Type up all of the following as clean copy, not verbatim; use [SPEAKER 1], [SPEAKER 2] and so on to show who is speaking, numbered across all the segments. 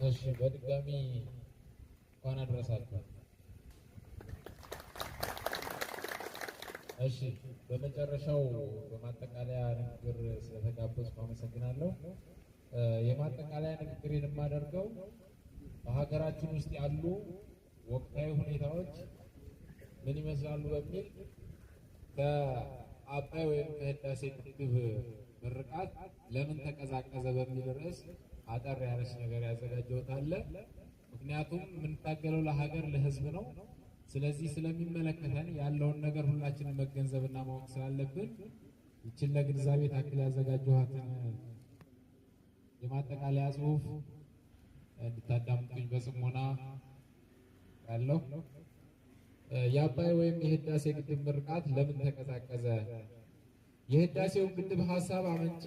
[SPEAKER 1] እሺ በድጋሚ እንኳን አደረሳችሁ። እሺ በመጨረሻው በማጠቃለያ ንግግር ስለተጋበዝኩ አመሰግናለሁ። የማጠቃለያ ንግግሬን የማደርገው በሀገራችን ውስጥ ያሉ ወቅታዊ ሁኔታዎች ምን ይመስላሉ በሚል ከአባይ ወይም ከህዳሴ ግድብ ምርቃት ለምን ተቀዛቀዘ በሚል ርዕስ አጠር ያለች ነገር ያዘጋጀሁት አለ። ምክንያቱም የምንታገለው ለሀገር ለህዝብ ነው። ስለዚህ ስለሚመለከተን ያለውን ነገር ሁላችንም መገንዘብና ማወቅ ስላለብን ይችን ለግንዛቤ ታክል ያዘጋጀኋትን የማጠቃለያ ጽሑፍ እንድታዳምጡኝ በጽሞና ያለው የአባይ ወይም የህዳሴ ግድብ ምርቃት ለምን ተቀዛቀዘ? የህዳሴውን ግድብ ሀሳብ አመንጪ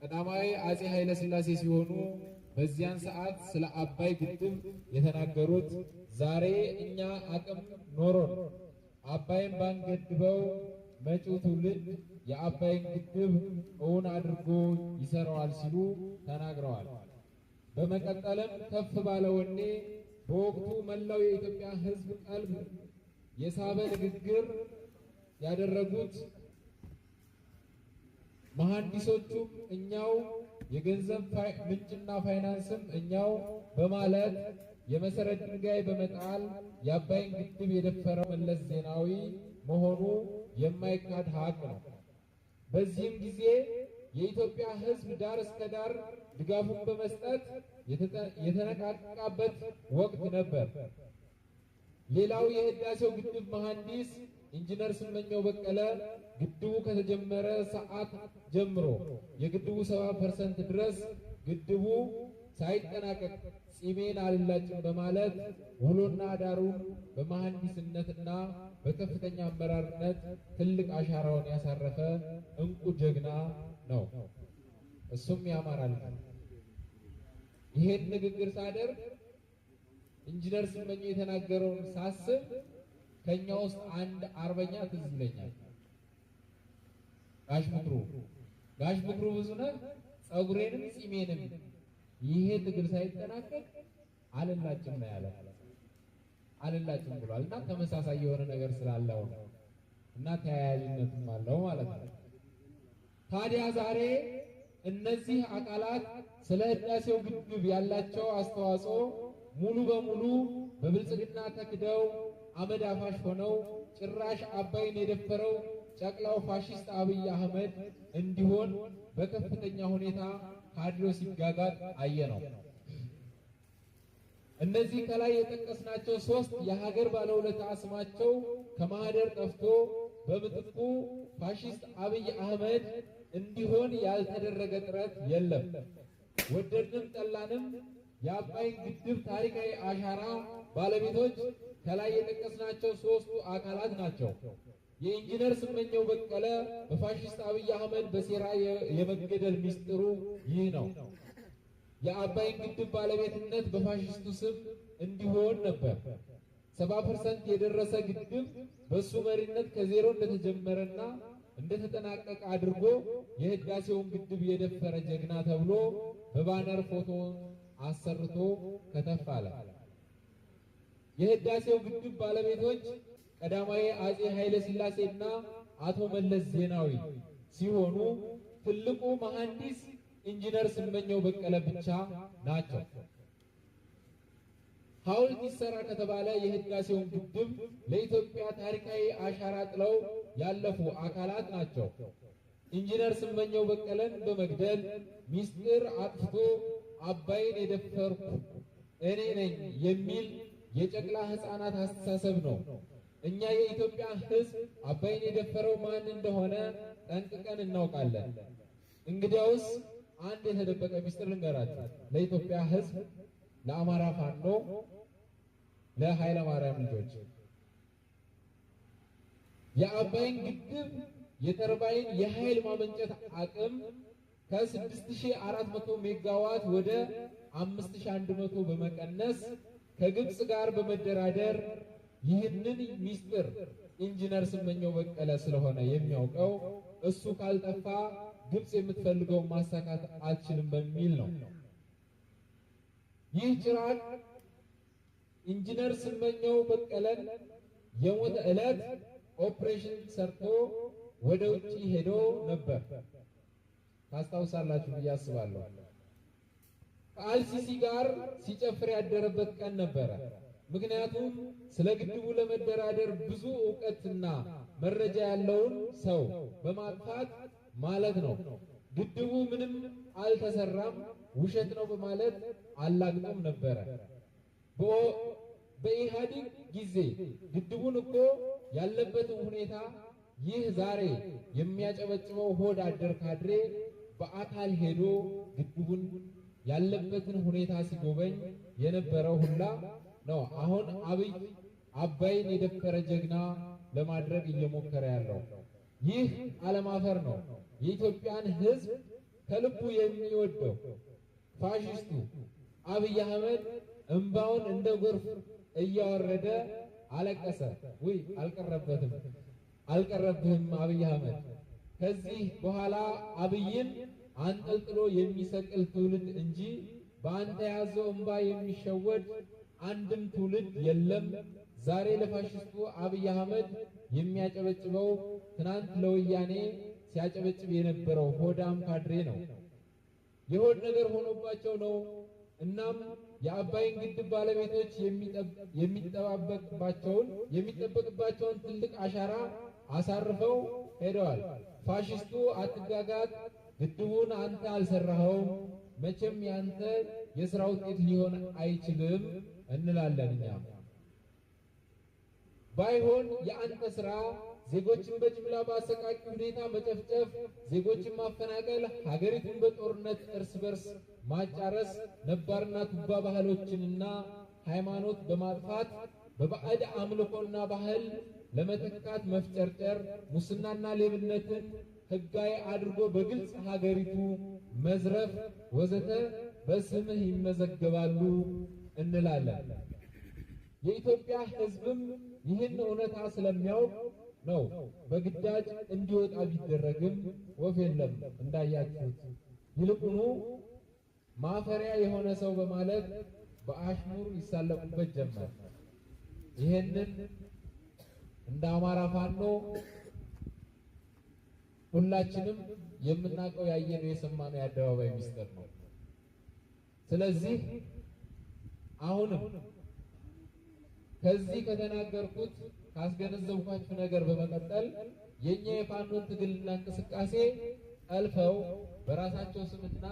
[SPEAKER 1] ቀዳማዊ አጼ ኃይለ ሥላሴ ሲሆኑ በዚያን ሰዓት ስለ አባይ ግድብ የተናገሩት ዛሬ እኛ አቅም ኖሮን አባይን ባንገድበው መጪው ትውልድ የአባይን ግድብ እውን አድርጎ ይሰራዋል ሲሉ ተናግረዋል። በመቀጠልም ከፍ ባለ ወኔ በወቅቱ መላው የኢትዮጵያ ሕዝብ ቀልብ የሳበ ንግግር ያደረጉት መሐንዲሶቹም እኛው የገንዘብ ምንጭና ፋይናንስም እኛው በማለት የመሰረት ድንጋይ በመጣል የአባይን ግድብ የደፈረው መለስ ዜናዊ መሆኑ የማይካድ ሀቅ ነው። በዚህም ጊዜ የኢትዮጵያ ሕዝብ ዳር እስከ ዳር ድጋፉን በመስጠት የተነቃቃበት ወቅት ነበር። ሌላው የህዳሴው ግድብ መሐንዲስ ኢንጂነር ስመኘው በቀለ ግድቡ ከተጀመረ ሰዓት ጀምሮ የግድቡ 70% ድረስ ግድቡ ሳይጠናቀቅ ጺሜን አልላጭም በማለት ውሎና ዳሩን በመሐንዲስነትና በከፍተኛ አመራርነት ትልቅ አሻራውን ያሳረፈ እንቁ ጀግና ነው። እሱም ያማራል። ይሄን ንግግር ሳደርግ ኢንጂነር ስመኘው የተናገረውን ሳስብ ከኛ ውስጥ አንድ አርበኛ ትዝ ይለኛል። ጋሽ ምክሩ ብዙነህ ጸጉሬንም ጺሜንም ይሄ ትግል ሳይጠናቀቅ አልላጭም ነው ያለ። አልላጭም ብሏል እና ተመሳሳይ የሆነ ነገር ስላለው እና ተያያዥነትም አለው ማለት ነው። ታዲያ ዛሬ እነዚህ አካላት ስለ ህዳሴው ግድብ ያላቸው አስተዋጽኦ ሙሉ በሙሉ በብልጽግና ተክደው አመድ አፋሽ ሆነው ጭራሽ አባይን የደፈረው ጨቅላው ፋሽስት አብይ አህመድ እንዲሆን በከፍተኛ ሁኔታ ካድሮ ሲጋጋጥ አየነው። እነዚህ ከላይ የጠቀስናቸው ሶስት የሀገር ባለውለታ ስማቸው ከማህደር ጠፍቶ በምትኩ ፋሽስት አብይ አህመድ እንዲሆን ያልተደረገ ጥረት የለም። ወደድንም ጠላንም የአባይን ግድብ ታሪካዊ አሻራ ባለቤቶች ከላይ የጠቀስናቸው ሶስቱ አካላት ናቸው። የኢንጂነር ስመኘው በቀለ በፋሽስት አብይ አህመድ በሴራ የመገደል ሚስጥሩ ይህ ነው። የአባይን ግድብ ባለቤትነት በፋሽስቱ ስም እንዲሆን ነበር። 70% የደረሰ ግድብ በሱ መሪነት ከዜሮ እንደተጀመረና እንደተጠናቀቀ አድርጎ የህዳሴውን ግድብ የደፈረ ጀግና ተብሎ በባነር ፎቶ አሰርቶ ከተፋለ። የህዳሴው ግድብ ባለቤቶች ቀዳማዊ አጼ ኃይለ ሥላሴና አቶ መለስ ዜናዊ ሲሆኑ ትልቁ መሐንዲስ ኢንጂነር ስመኘው በቀለ ብቻ ናቸው። ሐውልት ይሰራ ከተባለ የህዳሴውን ግድብ ለኢትዮጵያ ታሪካዊ አሻራ ጥለው ያለፉ አካላት ናቸው። ኢንጂነር ስመኘው በቀለን በመግደል ሚስጥር አጥፍቶ አባይን የደፈርኩ እኔ ነኝ የሚል የጨቅላ ህፃናት አስተሳሰብ ነው። እኛ የኢትዮጵያ ህዝብ አባይን የደፈረው ማን እንደሆነ ጠንቅቀን እናውቃለን። እንግዲያውስ አንድ የተደበቀ ሚስጥር ልንገራችሁ። ለኢትዮጵያ ህዝብ፣ ለአማራ ፋኖ፣ ለኃይለ ማርያም ልጆች የአባይን ግድብ የተርባይን የኃይል ማመንጨት አቅም ከ6400 ሜጋዋት ወደ 5100 በመቀነስ ከግብጽ ጋር በመደራደር ይህንን ሚስጥር ኢንጂነር ስመኘው በቀለ ስለሆነ የሚያውቀው እሱ ካልጠፋ ግብጽ የምትፈልገው ማሳካት አልችልም በሚል ነው። ይህ ጭራቅ ኢንጂነር ስመኘው በቀለን የሞተ ዕለት ኦፕሬሽን ሰርቶ ወደ ውጪ ሄዶ ነበር። ታስታውሳላችሁ ብዬ አስባለሁ። ከአልሲሲ ጋር ሲጨፍር ያደረበት ቀን ነበረ። ምክንያቱም ስለ ግድቡ ለመደራደር ብዙ ዕውቀትና መረጃ ያለውን ሰው በማጥፋት ማለት ነው። ግድቡ ምንም አልተሰራም፣ ውሸት ነው በማለት አላግጦም ነበረ። በኢህአዴግ ጊዜ ግድቡን እኮ ያለበትን ሁኔታ ይህ ዛሬ የሚያጨበጭበው ሆድ አደር ካድሬ በአካል ሄዶ ግድቡን ያለበትን ሁኔታ ሲጎበኝ የነበረው ሁላ ነው። አሁን አብይ አባይን የደፈረ ጀግና ለማድረግ እየሞከረ ያለው ይህ አለማፈር ነው። የኢትዮጵያን ሕዝብ ከልቡ የሚወደው ፋሽስቱ አብይ አህመድ እንባውን እንደ ጎርፍ እያወረደ አለቀሰ። ውይ አልቀረብህም አብይ አህመድ። ከዚህ በኋላ አብይን አንጠልጥሎ የሚሰቅል ትውልድ እንጂ በአንተ ያዘው እንባ የሚሸወድ አንድም ትውልድ የለም። ዛሬ ለፋሽስቱ አብይ አህመድ የሚያጨበጭበው ትናንት ለወያኔ ሲያጨበጭብ የነበረው ሆዳም ካድሬ ነው። የሆድ ነገር ሆኖባቸው ነው። እናም የአባይን ግድብ ባለቤቶች የሚጠበቅባቸውን ትልቅ አሻራ አሳርፈው ሄደዋል። ፋሽስቱ አትጋጋት፣ ግድቡን አንተ አልሰራኸውም፣ መቼም ያንተ የሥራ ውጤት ሊሆን አይችልም እንላለን እኛ። ባይሆን የአንተ ሥራ ዜጎችን በጅምላ በአሰቃቂ ሁኔታ መጨፍጨፍ፣ ዜጎችን ማፈናቀል፣ ሀገሪቱን በጦርነት እርስ በርስ ማጫረስ፣ ነባርና ቱባ ባህሎችንና ሃይማኖት በማጥፋት በባዕድ አምልኮና ባህል ለመተካት መፍጨርጨር፣ ሙስናና ሌብነትን ሕጋዊ አድርጎ በግልጽ ሀገሪቱ መዝረፍ ወዘተ በስምህ ይመዘገባሉ እንላለን። የኢትዮጵያ ሕዝብም ይህን እውነታ ስለሚያውቅ ነው በግዳጅ እንዲወጣ ቢደረግም ወፍ የለም እንዳያችሁት። ይልቁኑ ማፈሪያ የሆነ ሰው በማለት በአሽሙር ይሳለቁበት ጀመር። ይህንን እንደ አማራ ፋኖ ሁላችንም የምናውቀው ያየነው የሰማነው የአደባባይ ሚስጥር ነው። ስለዚህ አሁንም ከዚህ ከተናገርኩት ካስገነዘብኳችሁ ነገር በመቀጠል የኛ የፋኖን ትግልና እንቅስቃሴ ጠልፈው በራሳቸው ስምና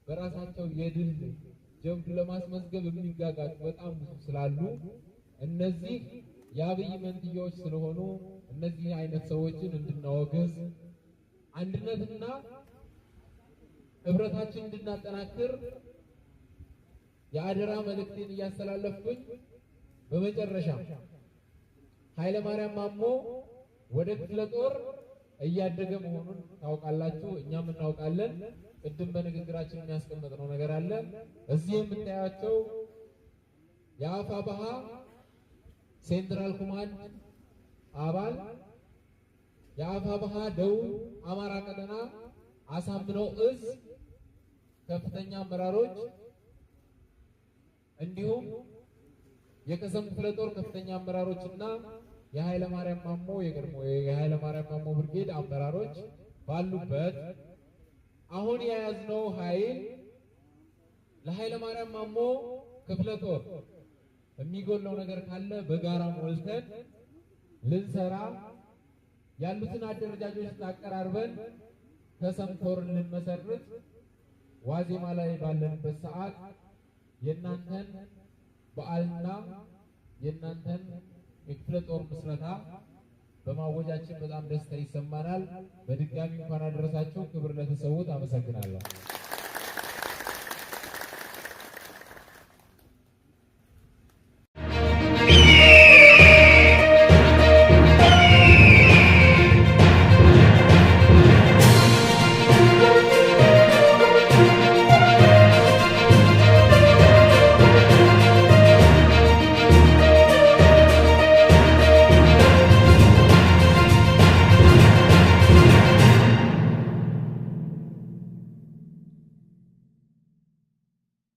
[SPEAKER 1] በራሳቸው የድል ጀብዱ ለማስመዝገብ የሚጋጋጡ በጣም ብዙ ስላሉ እነዚህ የአብይ መንትዮች ስለሆኑ እነዚህ አይነት ሰዎችን እንድናወግዝ አንድነትና ህብረታችን እንድናጠናክር የአደራ መልእክቴን እያስተላለፍኩኝ በመጨረሻ ኃይለ ማርያም ማሞ ወደ ክፍለ ጦር እያደገ መሆኑን ታውቃላችሁ፣ እኛም እናውቃለን። ቅድም በንግግራችን የሚያስቀምጥነው ነገር አለ። እዚህ የምታያቸው የአፋብኃ ሴንትራል ኮማንድ አባል፣ የአፋብኃ ደቡብ አማራ ቀጠና አሳምነው እዝ ከፍተኛ አመራሮች እንዲሁም የከሰም ክፍለ ጦር ከፍተኛ አመራሮችና የኃይለ ማርያም ማሞ የቀድሞ የኃይለ ማርያም ማሞ ብርጌድ አመራሮች ባሉበት አሁን የያዝነው ኃይል ለኃይለ ማርያም ማሞ ክፍለ ጦር የሚጎለው ነገር ካለ በጋራ ሞልተን ልንሰራ ያሉትን አደረጃጆች አቀራርበን ከሰም ኮር ልንመሰርት ዋዜማ ላይ ባለንበት ሰዓት የእናንተን በዓልና የእናንተን የክፍለ ጦር ምስረታ በማወጃችን በጣም ደስታ ይሰማናል። በድጋሚ እንኳን አደረሳችሁ። ክብር ለተሰዉት። አመሰግናለሁ።